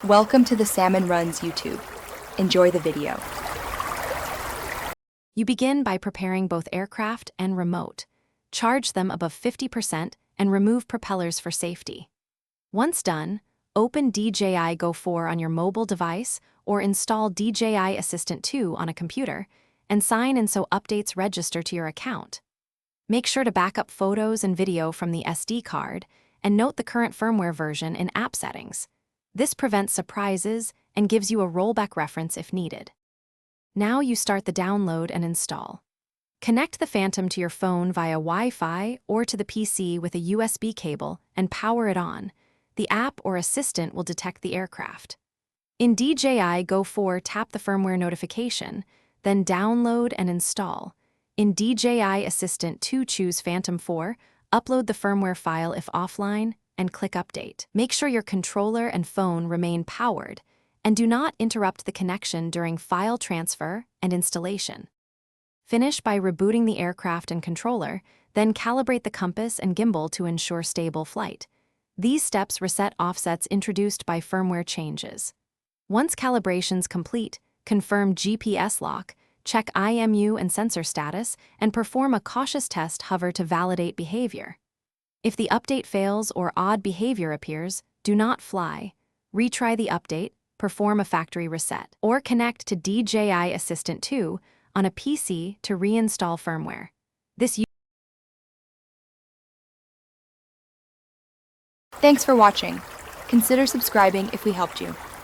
Welcome to the Salmon Runs YouTube. Enjoy the video. You begin by preparing both aircraft and remote. Charge them above 50% and remove propellers for safety. Once done, open DJI Go 4 on your mobile device or install DJI Assistant 2 on a computer and sign in so updates register to your account. Make sure to back up photos and video from the SD card and note the current firmware version in app settings. This prevents surprises and gives you a rollback reference if needed. Now you start the download and install. Connect the Phantom to your phone via Wi-Fi or to the PC with a USB cable and power it on. The app or assistant will detect the aircraft. In DJI Go 4, tap the firmware notification, then download and install. In DJI Assistant 2, choose Phantom 4, upload the firmware file if offline, and click Update. Make sure your controller and phone remain powered, and do not interrupt the connection during file transfer and installation. Finish by rebooting the aircraft and controller, then calibrate the compass and gimbal to ensure stable flight. These steps reset offsets introduced by firmware changes. Once calibration's complete, confirm GPS lock, check IMU and sensor status, and perform a cautious test hover to validate behavior. If the update fails or odd behavior appears, do not fly. Retry the update, perform a factory reset, or connect to DJI Assistant 2 on a PC to reinstall firmware. Thanks for watching. Consider subscribing if we helped you.